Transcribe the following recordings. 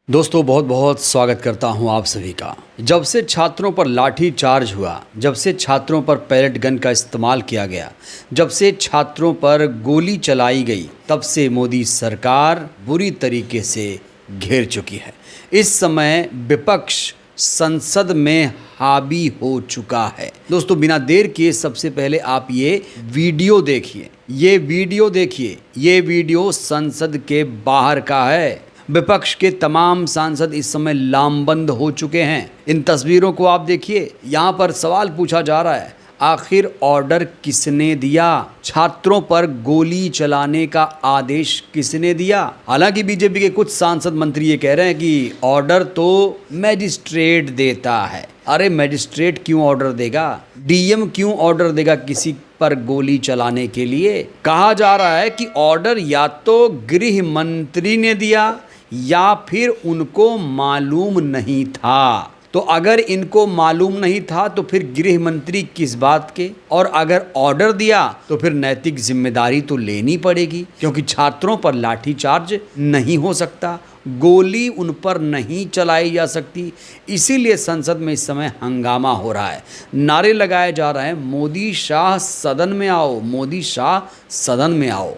दोस्तों बहुत बहुत स्वागत करता हूं आप सभी का। जब से छात्रों पर लाठी चार्ज हुआ, जब से छात्रों पर पैलेट गन का इस्तेमाल किया गया, जब से छात्रों पर गोली चलाई गई, तब से मोदी सरकार बुरी तरीके से घेर चुकी है। इस समय विपक्ष संसद में हावी हो चुका है। दोस्तों बिना देर किए सबसे पहले आप ये वीडियो देखिए, ये वीडियो संसद के बाहर का है। विपक्ष के तमाम सांसद इस समय लामबंद हो चुके हैं। इन तस्वीरों को आप देखिए। यहाँ पर सवाल पूछा जा रहा है, आखिर ऑर्डर किसने दिया? छात्रों पर गोली चलाने का आदेश किसने दिया? हालांकि बीजेपी के कुछ सांसद मंत्री ये कह रहे हैं कि ऑर्डर तो मैजिस्ट्रेट देता है। अरे मैजिस्ट्रेट क्यों ऑर्डर देगा? डीएम क्यों ऑर्डर देगा किसी पर गोली चलाने के लिए? कहा जा रहा है कि ऑर्डर या तो गृह मंत्री ने दिया या फिर उनको मालूम नहीं था। तो अगर इनको मालूम नहीं था तो फिर गृह मंत्री किस बात के? और अगर ऑर्डर दिया तो फिर नैतिक जिम्मेदारी तो लेनी पड़ेगी, क्योंकि छात्रों पर लाठीचार्ज नहीं हो सकता, गोली उन पर नहीं चलाई जा सकती। इसीलिए संसद में इस समय हंगामा हो रहा है, नारे लगाए जा रहे हैं, मोदी शाह सदन में आओ, मोदी शाह सदन में आओ।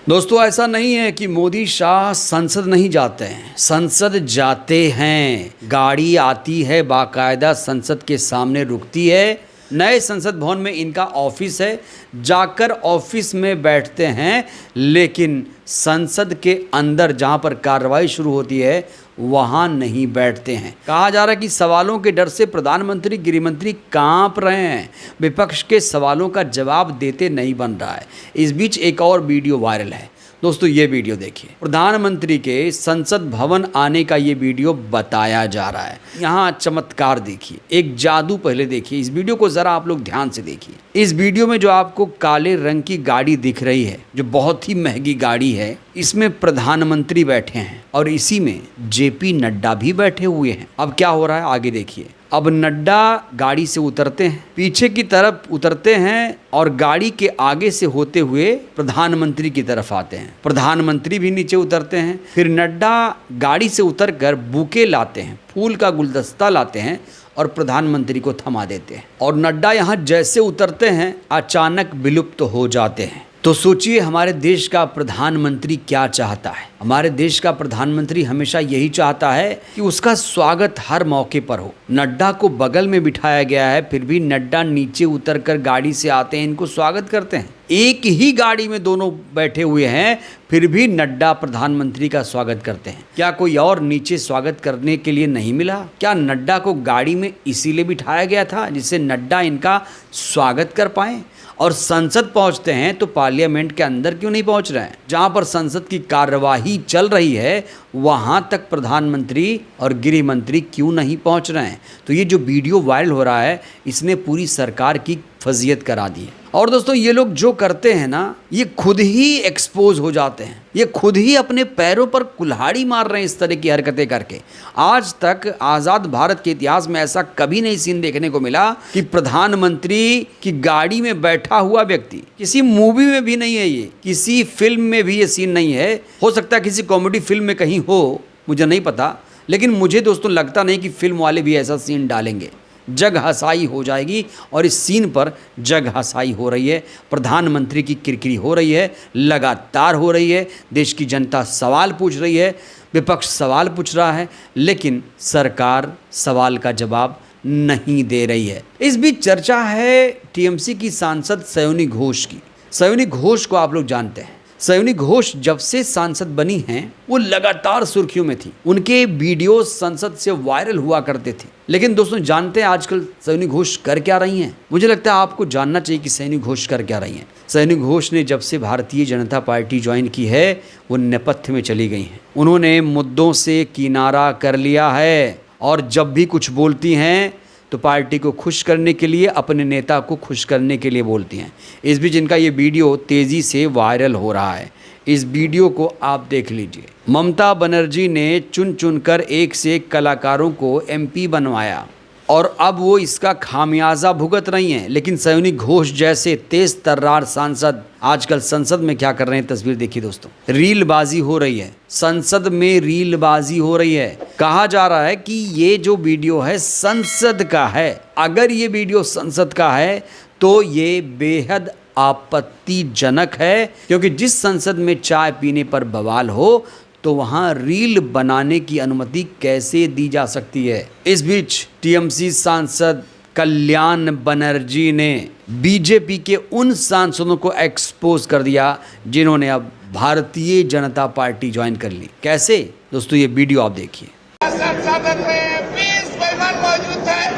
दोस्तों ऐसा नहीं है कि मोदी शाह संसद नहीं जाते हैं, संसद जाते हैं। गाड़ी आती है, बाकायदा संसद के सामने रुकती है। नए संसद भवन में इनका ऑफिस है, जाकर ऑफिस में बैठते हैं। लेकिन संसद के अंदर जहां पर कार्रवाई शुरू होती है वहां नहीं बैठते हैं। कहा जा रहा है कि सवालों के डर से प्रधानमंत्री, गृहमंत्री कांप रहे हैं, विपक्ष के सवालों का जवाब देते नहीं बन रहा है। इस बीच एक और वीडियो वायरल है। दोस्तों ये वीडियो देखिए, प्रधानमंत्री के संसद भवन आने का ये वीडियो बताया जा रहा है। यहाँ चमत्कार देखिए, एक जादू पहले देखिए। इस वीडियो को जरा आप लोग ध्यान से देखिए। इस वीडियो में जो आपको काले रंग की गाड़ी दिख रही है, जो बहुत ही महंगी गाड़ी है, इसमें प्रधानमंत्री बैठे हैं और इसी में जेपी नड्डा भी बैठे हुए हैं। अब क्या हो रहा है आगे देखिए। अब नड्डा गाड़ी से उतरते हैं, पीछे की तरफ उतरते हैं और गाड़ी के आगे से होते हुए प्रधानमंत्री की तरफ आते हैं। प्रधानमंत्री भी नीचे उतरते हैं, फिर नड्डा गाड़ी से उतरकर बुके लाते हैं, फूल का गुलदस्ता लाते हैं और प्रधानमंत्री को थमा देते हैं। और नड्डा यहाँ जैसे उतरते हैं अचानक विलुप्त हो जाते हैं। तो सोचिए हमारे देश का प्रधानमंत्री क्या चाहता है। हमारे देश का प्रधानमंत्री हमेशा यही चाहता है कि उसका स्वागत हर मौके पर हो। नड्डा को बगल में बिठाया गया है, फिर भी नड्डा नीचे उतरकर गाड़ी से आते हैं, इनको स्वागत करते हैं। एक ही गाड़ी में दोनों बैठे हुए हैं, फिर भी नड्डा प्रधानमंत्री का स्वागत करते हैं। क्या कोई और नीचे स्वागत करने के लिए नहीं मिला? क्या नड्डा को गाड़ी में इसीलिए बिठाया गया था जिससे नड्डा इनका स्वागत कर पाए? और संसद पहुंचते हैं तो पार्लियामेंट के अंदर क्यों नहीं पहुंच रहे हैं? जहां पर संसद की कार्यवाही चल रही है वहां तक प्रधानमंत्री और गृह मंत्री क्यों नहीं पहुंच रहे हैं? तो ये जो वीडियो वायरल हो रहा है, इसने पूरी सरकार की फजीयत करा दी है। और दोस्तों ये लोग जो करते हैं ना, ये खुद ही एक्सपोज हो जाते हैं, ये खुद ही अपने पैरों पर कुल्हाड़ी मार रहे हैं इस तरह की हरकतें करके। आज तक आज़ाद भारत के इतिहास में ऐसा कभी नहीं सीन देखने को मिला कि प्रधानमंत्री की गाड़ी में बैठा हुआ व्यक्ति, किसी मूवी में भी नहीं है ये, किसी फिल्म में भी ये सीन नहीं है। हो सकता है किसी कॉमेडी फिल्म में कहीं हो, मुझे नहीं पता, लेकिन मुझे दोस्तों लगता नहीं कि फिल्म वाले भी ऐसा सीन डालेंगे। जग हसाई हो जाएगी और इस सीन पर जग हसाई हो रही है। प्रधानमंत्री की किरकिरी हो रही है, लगातार हो रही है। देश की जनता सवाल पूछ रही है, विपक्ष सवाल पूछ रहा है, लेकिन सरकार सवाल का जवाब नहीं दे रही है। इस बीच चर्चा है टीएमसी की सांसद सयोनी घोष की। सयोनी घोष को आप लोग जानते हैं। सयोनी घोष जब से सांसद बनी हैं वो लगातार सुर्खियों में थी। उनके वीडियो संसद से वायरल हुआ करते थे। लेकिन दोस्तों जानते हैं आजकल सयोनी घोष कर क्या रही हैं? मुझे लगता है आपको जानना चाहिए कि सयोनी घोष कर क्या रही हैं। सयोनी घोष ने जब से भारतीय जनता पार्टी ज्वाइन की है वो नेपथ्य में चली गई हैं। उन्होंने मुद्दों से किनारा कर लिया है और जब भी कुछ बोलती हैं तो पार्टी को खुश करने के लिए, अपने नेता को खुश करने के लिए बोलती हैं। इस बीच इनका ये वीडियो तेज़ी से वायरल हो रहा है। इस वीडियो को आप देख लीजिए। ममता बनर्जी ने चुन चुनकर एक से एक कलाकारों को एमपी बनवाया और अब वो इसका खामियाजा भुगत रही हैं। लेकिन सयोनी घोष जैसे तेज तर्रार सांसद आजकल संसद में क्या कर रहे हैं, तस्वीर देखिए दोस्तों। रीलबाजी हो रही है, संसद में रीलबाजी हो रही है। कहा जा रहा है कि ये जो वीडियो है संसद का है। अगर ये वीडियो संसद का है तो ये बेहद आपत्तिजनक है, क्योंकि जिस संसद में चाय पीने पर बवाल हो तो वहां रील बनाने की अनुमति कैसे दी जा सकती है। इस बीच टीएमसी सांसद कल्याण बनर्जी ने बीजेपी के उन सांसदों को एक्सपोज कर दिया जिन्होंने अब भारतीय जनता पार्टी ज्वाइन कर ली। कैसे दोस्तों, ये वीडियो आप देखिए। संसद में 20 बेईमान मौजूद है,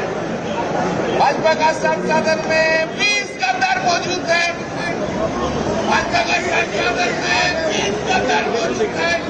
भाजपा का संसद में 20 गद्दार मौजूद है, भाजपा का संसद में 20 गद्दार मौजूद है,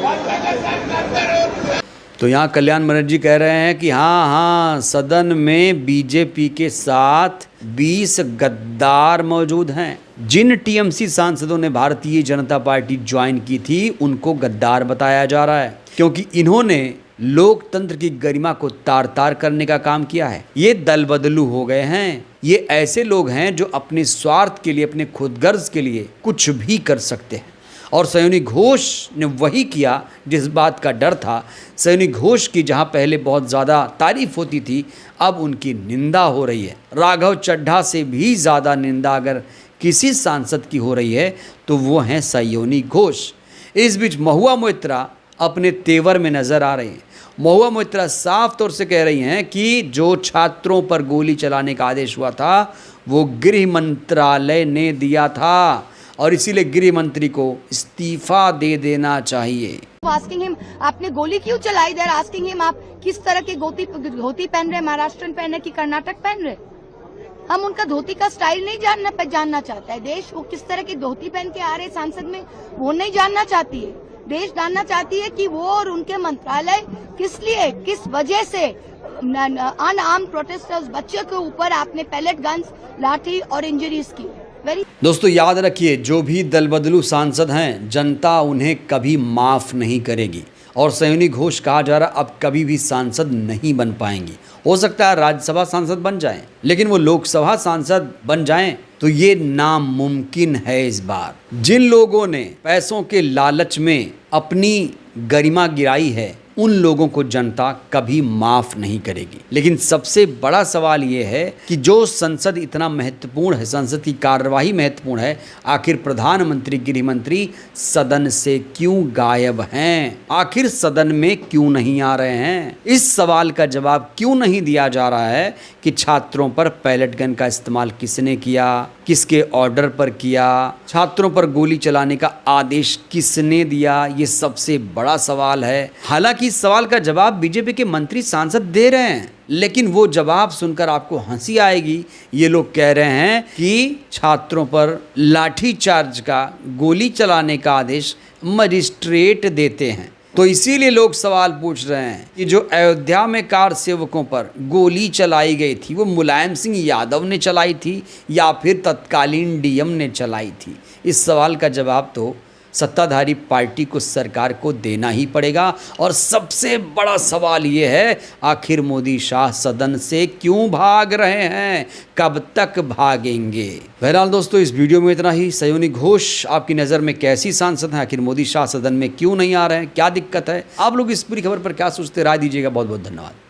भाजपा का संसद। तो यहाँ कल्याण बनर्जी कह रहे हैं कि हाँ, सदन में बीजेपी के साथ 20 गद्दार मौजूद हैं। जिन टीएमसी सांसदों ने भारतीय जनता पार्टी ज्वाइन की थी उनको गद्दार बताया जा रहा है, क्योंकि इन्होंने लोकतंत्र की गरिमा को तार तार करने का काम किया है। ये दल बदलू हो गए हैं। ये ऐसे लोग हैं जो अपने स्वार्थ के लिए, अपने खुदगर्ज के लिए कुछ भी कर सकते हैं। और सयोनी घोष ने वही किया जिस बात का डर था। सयोनी घोष की जहां पहले बहुत ज़्यादा तारीफ होती थी, अब उनकी निंदा हो रही है। राघव चड्ढा से भी ज़्यादा निंदा अगर किसी सांसद की हो रही है तो वो हैं सयोनी घोष। इस बीच महुआ मोइत्रा अपने तेवर में नज़र आ रही हैं। महुआ मोइत्रा साफ तौर से कह रही हैं कि जो छात्रों पर गोली चलाने का आदेश हुआ था वो गृह मंत्रालय ने दिया था और इसीलिए गृह मंत्री को इस्तीफा दे देना चाहिए। आस्किंग हिम, आपने गोली क्यों चलाई? देयर आस्किंग हिम, आप किस तरह के धोती पहन रहे, महाराष्ट्रन पहन रहे कि कर्नाटक पहन रहे? हम उनका धोती का स्टाइल नहीं जानना चाहता है देश। वो किस तरह की धोती पहन के आ रहे सांसद में, वो नहीं जानना चाहती है। देश जानना चाहती है कि वो और उनके मंत्रालय किस लिए, किस वजह से अनआर्म्ड प्रोटेस्टर्स, बच्चों के ऊपर आपने पैलेट गन्स, लाठी और इंजरीज की। दोस्तों याद रखिए, जो भी दल बदलू सांसद हैं, जनता उन्हें कभी माफ़ नहीं करेगी। और सयोनी घोष कहा जा रहा अब कभी भी सांसद नहीं बन पाएंगी। हो सकता है राज्यसभा सांसद बन जाएं, लेकिन वो लोकसभा सांसद बन जाएं तो ये नामुमकिन है इस बार। जिन लोगों ने पैसों के लालच में अपनी गरिमा गिराई है उन लोगों को जनता कभी माफ नहीं करेगी। लेकिन सबसे बड़ा सवाल ये है कि जो संसद इतना महत्वपूर्ण है, संसद की कार्यवाही महत्वपूर्ण है, आखिर प्रधानमंत्री, गृह मंत्री सदन से क्यों गायब हैं? आखिर सदन में क्यों नहीं आ रहे हैं? इस सवाल का जवाब क्यों नहीं दिया जा रहा है कि छात्रों पर पैलेट गन का इस्तेमाल किसने किया, किसके ऑर्डर पर किया, छात्रों पर गोली चलाने का आदेश किसने दिया? ये सबसे बड़ा सवाल है। हालांकि इस सवाल का जवाब बीजेपी के मंत्री सांसद दे रहे हैं, लेकिन वो जवाब सुनकर आपको हंसी आएगी। ये लोग कह रहे हैं कि छात्रों पर लाठीचार्ज का, गोली चलाने का आदेश मजिस्ट्रेट देते हैं। तो इसीलिए लोग सवाल पूछ रहे हैं कि जो अयोध्या में कार सेवकों पर गोली चलाई गई थी वो मुलायम सिंह यादव ने चलाई थी या फिर तत्कालीन डीएम ने चलाई थी? इस सवाल का जवाब तो सत्ताधारी पार्टी को, सरकार को देना ही पड़ेगा। और सबसे बड़ा सवाल ये है, आखिर मोदी शाह सदन से क्यों भाग रहे हैं, कब तक भागेंगे? बहरहाल दोस्तों, इस वीडियो में इतना ही। सयोनी घोष आपकी नज़र में कैसी सांसद हैं? आखिर मोदी शाह सदन में क्यों नहीं आ रहे हैं? क्या दिक्कत है? आप लोग इस पूरी खबर पर क्या सोचते? राय दीजिएगा। बहुत बहुत धन्यवाद।